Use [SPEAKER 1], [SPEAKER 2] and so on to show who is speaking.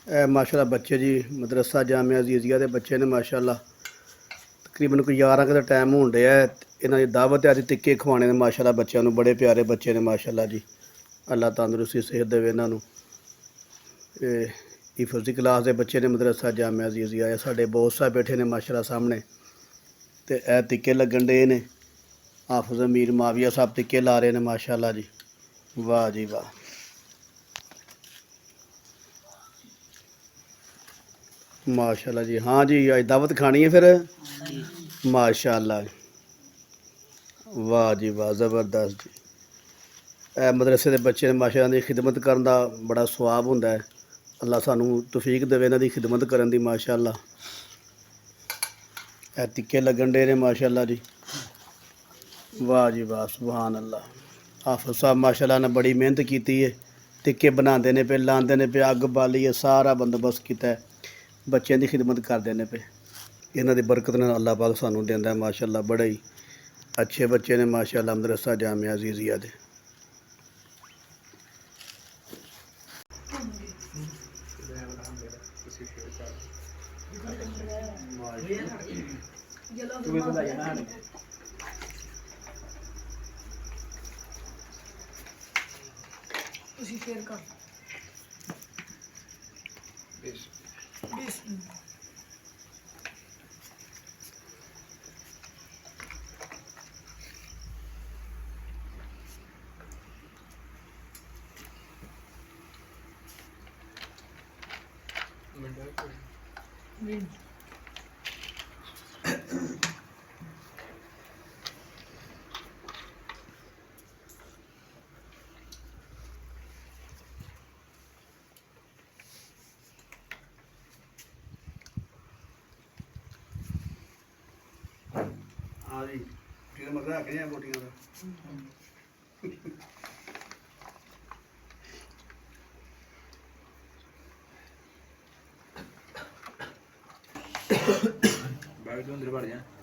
[SPEAKER 1] माशाल्लाह बच्चे जी मदरसा जामिया अजीज़िया के बच्चे ने माशाल्लाह तकरीबन कोई 11 का टाइम होने डया है। इन्हों की दावत है, अज टिक्के खवाने ने माशाल्लाह बच्चों को, बड़े प्यारे बच्चे ने माशाल्लाह जी। अल्लाह तंदुरुस्ती सेहत देवे इन्हों। हिफज़ की क्लास के बच्चे ने मदरसा जामिया अजीज़िया है। साढ़े बॉस साहब बैठे ने माशाल्लाह सामने, तो यह टिक्के लगन डे ने। हाफिज़ अमीर माविया साहब टिक्के ला रहे हैं माशाल्लाह जी। वाह जी वाह, माशाल्लाह जी। हाँ जी, अज दावत खानी है फिर। माशाल्लाह, वाह जी वाह, ज़बरदस्त जी। मदरसे के बच्चे ने माशाल्लाह की खिदमत करने का बड़ा सवाब होंदा है। अल्लाह सानू तौफीक देवे इन्हां दी खिदमत करन दी माशाल्लाह। टिक्के लगन डे ने माशाल्लाह जी। वाह जी वाह, सुभान अल्लाह। हाफिज़ साहब माशाल्लाह ने बड़ी मेहनत की है। टिक्के बनाते ने पे, लाते ने पे, अग बालिए सारा बंदोबस्त किया है। बच्चों की खिदमत करते हैं पे। इन्हां दी बरकत ने अल्लाह पाक सानू देंदा है माशाल्लाह। बड़े ही अच्छे बच्चे ने माशाल्लाह मदरसा जामिया अजीज़िया दे। शेयर कर हाँ जी, बोटियां मतलब है कि बोटियां का बैठ अंदर बढ़ जा।